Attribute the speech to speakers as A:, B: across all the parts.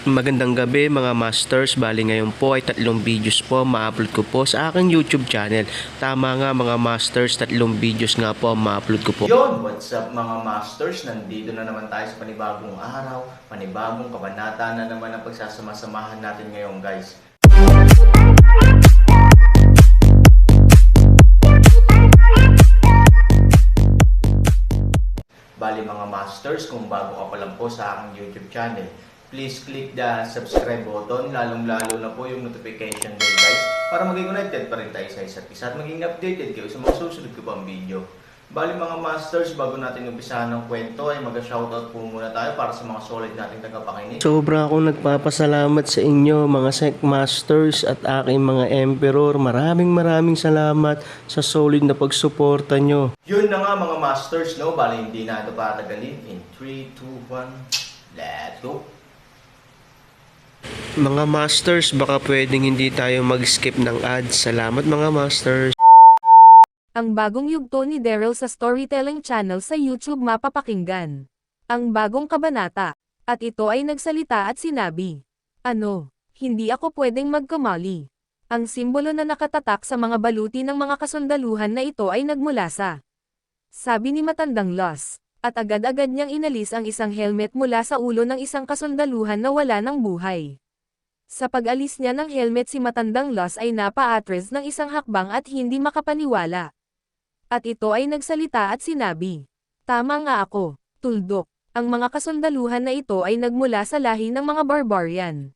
A: Magandang gabi mga masters, bali ngayon po ay 3 videos po ma-upload ko po sa aking YouTube channel. Tama nga mga masters, 3 videos nga po ma-upload ko po.
B: Yon, what's up mga masters? Nandito na naman tayo sa panibagong araw, panibagong kabanata na naman ang pagsasama-samahan natin ngayon guys. Bali mga masters, kung bago ka pa lang po sa aking YouTube channel, please click the subscribe button, lalong-lalo na po yung notification bell guys, para maging connected pa rin tayo sa isa't isa at maging updated kayo sa mga susunod ko pang video. Bali mga masters, bago natin umpisahan ng kwento ay mag-shoutout po muna tayo para sa mga solid nating tagapakinig.
A: Sobra akong nagpapasalamat sa inyo mga Sec Masters at aking mga Emperor. Maraming salamat sa solid na pagsuporta nyo.
B: Yun na nga mga masters, no? Bali hindi na ito patagalin. In 3, 2, 1, let's go!
A: Mga masters, baka pwedeng hindi tayo mag-skip ng ads. Salamat mga masters.
C: Ang bagong yugto ni Daryl sa Storytelling Channel sa YouTube mapapakinggan. Ang bagong kabanata. At ito ay nagsalita at sinabi, "Ano, hindi ako pwedeng magkamali." Ang simbolo na nakatatak sa mga baluti ng mga kasundaluhan na ito ay nagmula sa, sabi ni Matandang Los, at agad-agad niyang inalis ang isang helmet mula sa ulo ng isang kasundaluhan na wala ng buhay. Sa pag-alis niya ng helmet si Matandang Los ay napa-atras ng isang hakbang at hindi makapaniwala. At ito ay nagsalita at sinabi, "Tama nga ako, tuldok. Ang mga kasundaluhan na ito ay nagmula sa lahi ng mga barbarian.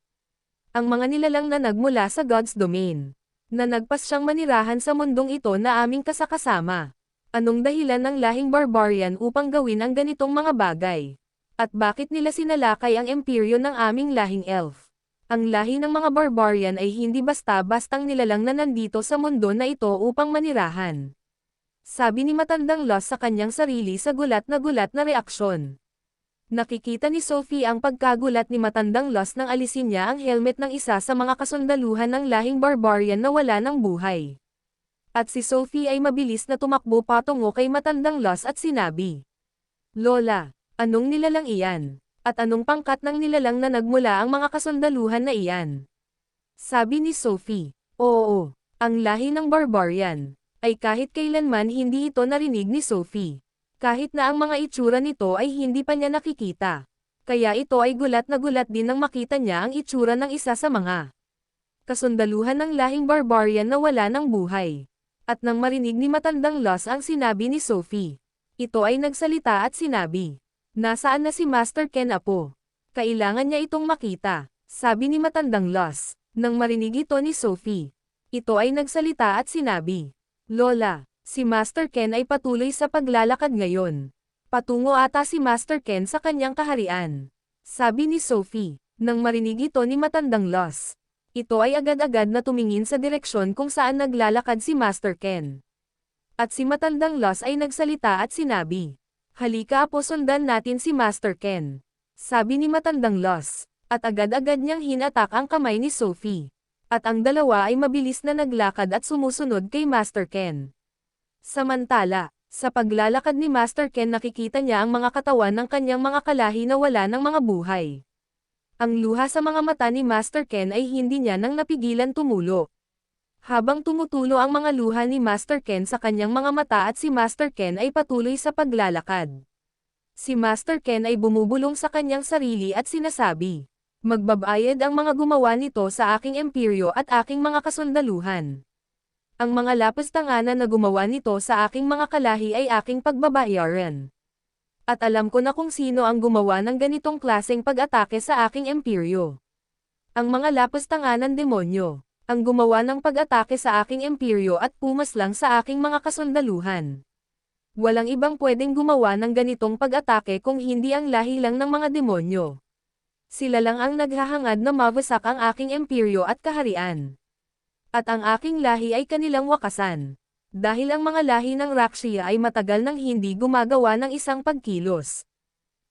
C: Ang mga nilalang na nagmula sa God's domain. Na nagpas siyang manirahan sa mundong ito na aming kasakasama. Anong dahilan ng lahing barbarian upang gawin ang ganitong mga bagay? At bakit nila sinalakay ang imperyo ng aming lahing elf? Ang lahi ng mga barbarian ay hindi basta-bastang nilalang na nandito sa mundo na ito upang manirahan." Sabi ni Matandang Los sa kanyang sarili sa gulat na reaksyon. Nakikita ni Sophie ang pagkagulat ni Matandang Los nang alisin niya ang helmet ng isa sa mga kasundaluhan ng lahing barbarian na wala ng buhay. At si Sophie ay mabilis na tumakbo patungo kay Matandang Los at sinabi, "Lola, anong nilalang iyan? At anong pangkat ng nilalang na nagmula ang mga kasundaluhan na iyan?" Sabi ni Sophie, "Oo, ang lahi ng barbarian." Ay kahit kailanman hindi ito narinig ni Sophie. Kahit na ang mga itsura nito ay hindi pa niya nakikita. Kaya ito ay gulat na gulat din nang makita niya ang itsura ng isa sa mga kasundaluhan ng lahing barbarian na wala ng buhay. At nang marinig ni Matandang Los ang sinabi ni Sophie, ito ay nagsalita at sinabi, "Nasaan na si Master Ken Apo? Kailangan niya itong makita." Sabi ni Matandang Los. Nang marinig ito ni Sophie, ito ay nagsalita at sinabi, "Lola, si Master Ken ay patuloy sa paglalakad ngayon. Patungo ata si Master Ken sa kanyang kaharian." Sabi ni Sophie. Nang marinig ito ni Matandang Los, ito ay agad-agad na tumingin sa direksyon kung saan naglalakad si Master Ken. At si Matandang Los ay nagsalita at sinabi, "Halika Apo, sundan natin si Master Ken." Sabi ni Matandang Los. At agad-agad niyang hinatak ang kamay ni Sophie. At ang dalawa ay mabilis na naglakad at sumusunod kay Master Ken. Samantala, sa paglalakad ni Master Ken nakikita niya ang mga katawan ng kanyang mga kalahi na wala ng mga buhay. Ang luha sa mga mata ni Master Ken ay hindi niya nang napigilan tumulo. Habang tumutulo ang mga luha ni Master Ken sa kanyang mga mata at si Master Ken ay patuloy sa paglalakad. Si Master Ken ay bumubulong sa kanyang sarili at sinasabi, "Magbabayad ang mga gumawa nito sa aking imperyo at aking mga kasundaluhan. Ang mga lapastanganan na gumawa nito sa aking mga kalahi ay aking pagbabayaran. At alam ko na kung sino ang gumawa ng ganitong klaseng pag-atake sa aking imperyo. Ang mga lapastanganan demonyo, ang gumawa ng pag-atake sa aking imperyo at pumaslang sa aking mga kasundaluhan. Walang ibang pwedeng gumawa ng ganitong pag-atake kung hindi ang lahi lang ng mga demonyo. Sila lang ang naghahangad na mawasak ang aking imperyo at kaharian. At ang aking lahi ay kanilang wakasan. Dahil ang mga lahi ng Rakshia ay matagal nang hindi gumagawa ng isang pagkilos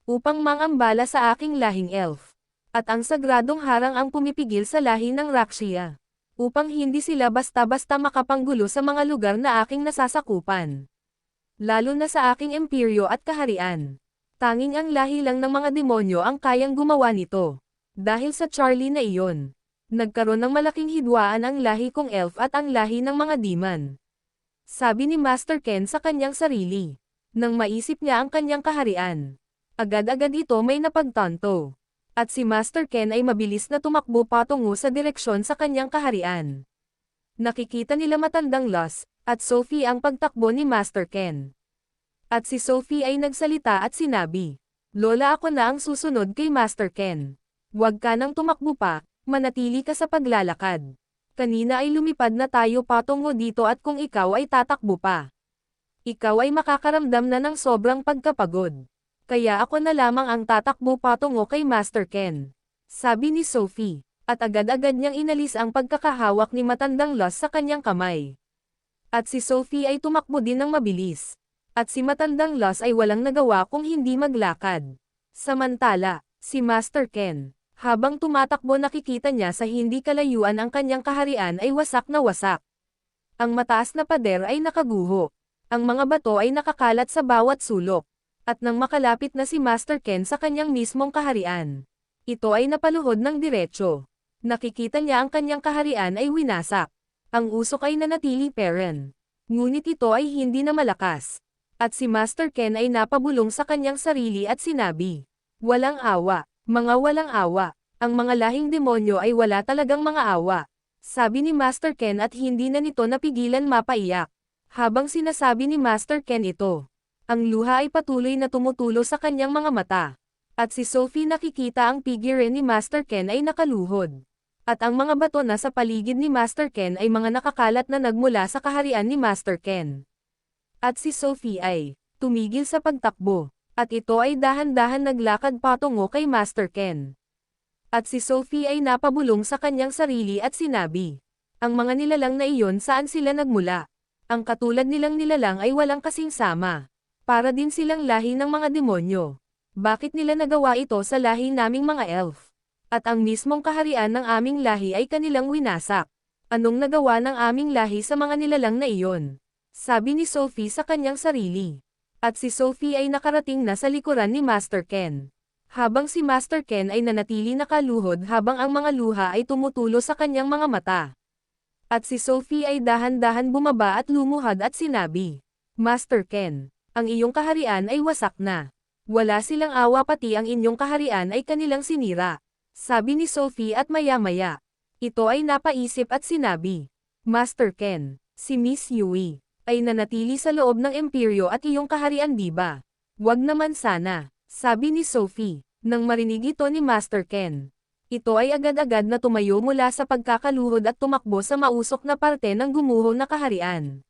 C: upang mangambala sa aking lahing elf. At ang sagradong harang ang pumipigil sa lahi ng Rakshia upang hindi sila basta-basta makapanggulo sa mga lugar na aking nasasakupan. Lalo na sa aking imperyo at kaharian. Tanging ang lahi lang ng mga demonyo ang kayang gumawa nito. Dahil sa Charlie na iyon, nagkaroon ng malaking hidwaan ang lahi kong elf at ang lahi ng mga demon. Sabi ni Master Ken sa kanyang sarili. Nang maisip niya ang kanyang kaharian, agad-agad ito may napagtanto. At si Master Ken ay mabilis na tumakbo patungo sa direksyon sa kanyang kaharian. Nakikita nila matandang Luz at Sophie ang pagtakbo ni Master Ken. At si Sophie ay nagsalita at sinabi, "Lola, ako na ang susunod kay Master Ken. Huwag ka nang tumakbo pa, manatili ka sa paglalakad. Kanina ay lumipad na tayo patungo dito at kung ikaw ay tatakbo pa, ikaw ay makakaramdam na ng sobrang pagkapagod. Kaya ako na lamang ang tatakbo patungo kay Master Ken." Sabi ni Sophie, at agad-agad niyang inalis ang pagkakahawak ni matandang Luz sa kanyang kamay. At si Sophie ay tumakbo din ng mabilis. At si matandang Luz ay walang nagawa kung hindi maglakad. Samantala, si Master Ken, habang tumatakbo nakikita niya sa hindi kalayuan ang kanyang kaharian ay wasak na wasak. Ang mataas na pader ay nakaguho. Ang mga bato ay nakakalat sa bawat sulok. At nang makalapit na si Master Ken sa kanyang mismong kaharian, ito ay napaluhod ng diretso. Nakikita niya ang kanyang kaharian ay winasak. Ang usok ay nanatili peren. Ngunit ito ay hindi na malakas. At si Master Ken ay napabulong sa kanyang sarili at sinabi, "Walang awa, mga walang awa. Ang mga lahing demonyo ay wala talagang mga awa." Sabi ni Master Ken at hindi na nito napigilan mapaiyak. Habang sinasabi ni Master Ken ito, ang luha ay patuloy na tumutulo sa kanyang mga mata. At si Sophie nakikita ang figure ni Master Ken ay nakaluhod. At ang mga bato na sa paligid ni Master Ken ay mga nakakalat na nagmula sa kaharian ni Master Ken. At si Sophie ay tumigil sa pagtakbo. At ito ay dahan-dahan naglakad patungo kay Master Ken. At si Sophie ay napabulong sa kanyang sarili at sinabi, "Ang mga nilalang na iyon saan sila nagmula? Ang katulad nilang nilalang ay walang kasing sama. Para din silang lahi ng mga demonyo. Bakit nila nagawa ito sa lahi naming mga elf? At ang mismong kaharian ng aming lahi ay kanilang winasak. Anong nagawa ng aming lahi sa mga nilalang na iyon?" Sabi ni Sophie sa kanyang sarili. At si Sophie ay nakarating na sa likuran ni Master Ken. Habang si Master Ken ay nanatili nakaluhod habang ang mga luha ay tumutulo sa kanyang mga mata. At si Sophie ay dahan-dahan bumaba at lumuhad at sinabi, "Master Ken, ang iyong kaharian ay wasak na. Wala silang awa pati ang inyong kaharian ay kanilang sinira." Sabi ni Sophie at maya-maya, ito ay napaisip at sinabi, "Master Ken, si Miss Yui ay nanatili sa loob ng imperyo at iyong kaharian di ba? Wag naman sana." Sabi ni Sophie, nang marinig ito ni Master Ken. Ito ay agad-agad na tumayo mula sa pagkakaluhod at tumakbo sa mausok na parte ng gumuho na kaharian.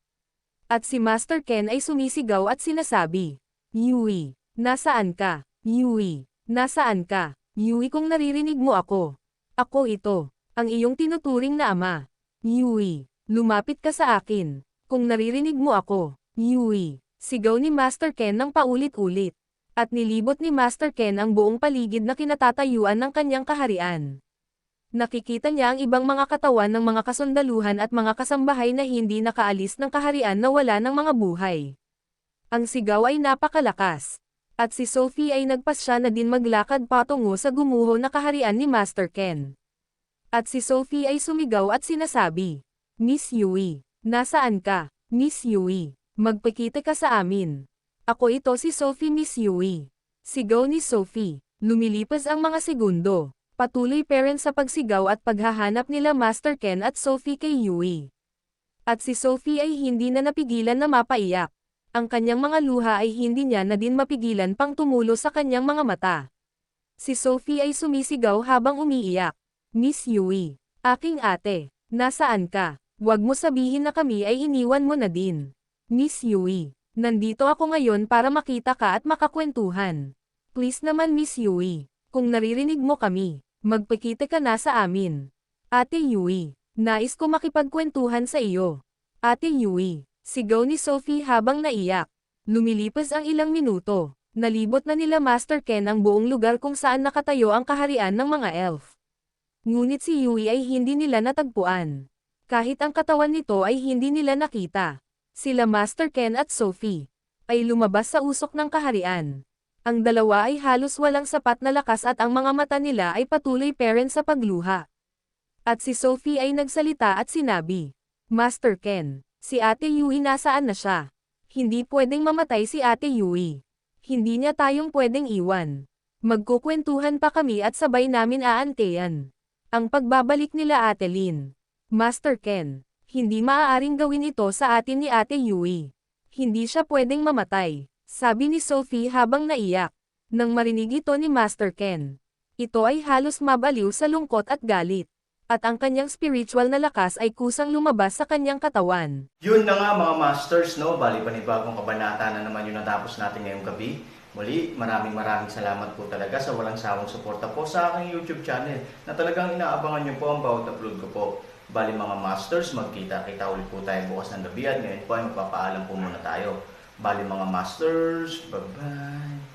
C: At si Master Ken ay sumisigaw at sinasabi, "Yui, nasaan ka? Yui, nasaan ka? Yui, kung naririnig mo ako. Ako ito, ang iyong tinuturing na ama. Yui, lumapit ka sa akin. Kung naririnig mo ako, Yui." Sigaw ni Master Ken ng paulit-ulit. At nilibot ni Master Ken ang buong paligid na kinatatayuan ng kanyang kaharian. Nakikita niya ang ibang mga katawan ng mga kasundaluhan at mga kasambahay na hindi nakaalis ng kaharian na wala ng mga buhay. Ang sigaw ay napakalakas. At si Sophie ay nagpasya na din maglakad patungo sa gumuho na kaharian ni Master Ken. At si Sophie ay sumigaw at sinasabi, "Miss Yui, nasaan ka? Miss Yui, magpakita ka sa amin." "Ako ito si Sophie, Miss Yui." Sigaw ni Sophie. Lumilipas ang mga segundo. Patuloy peren sa pagsigaw at paghahanap nila Master Ken at Sophie kay Yui. At si Sophie ay hindi na napigilan na mapaiyak. Ang kanyang mga luha ay hindi niya na din mapigilan pang tumulo sa kanyang mga mata. Si Sophie ay sumisigaw habang umiiyak, "Miss Yui, aking ate, nasaan ka? Huwag mo sabihin na kami ay iniwan mo na din. Miss Yui, nandito ako ngayon para makita ka at makakwentuhan. Please naman Miss Yui, kung naririnig mo kami, magpakita ka na sa amin." "Ate Yui, nais ko makipagkwentuhan sa iyo." "Ate Yui," sigaw ni Sophie habang naiyak. Lumilipas ang ilang minuto. Nalibot na nila Master Ken ang buong lugar kung saan nakatayo ang kaharian ng mga elf. Ngunit si Yui ay hindi nila natagpuan. Kahit ang katawan nito ay hindi nila nakita. Sila Master Ken at Sophie ay lumabas sa usok ng kaharian. Ang dalawa ay halos walang sapat na lakas at ang mga mata nila ay patuloy peren sa pagluha. At si Sophie ay nagsalita at sinabi, Master Ken, si Ate Yui nasaan na siya? Hindi pwedeng mamatay si Ate Yui. Hindi niya tayong pwedeng iwan. Magkukwentuhan pa kami at sabay namin aantayan ang pagbabalik nila Ate Lin. Master Ken, hindi maaaring gawin ito sa atin ni Ate Yui. Hindi siya pwedeng mamatay, sabi ni Sophie habang naiyak. Nang marinig ito ni Master Ken, ito ay halos mabaliw sa lungkot at galit. At ang kanyang spiritual na lakas ay kusang lumabas sa kanyang katawan.
B: Yun na nga mga masters, no? Bali panibagong kabanata na naman yung natapos natin ngayong gabi. Muli, maraming salamat po talaga sa walang sawang suporta po sa aking YouTube channel na talagang inaabangan nyo po ang bawat upload ko po. Bali mga masters, magkita-kita ulit po tayo bukas ng gabi at ngayon po ay magpapaalam po muna tayo. Bali mga masters, bye-bye!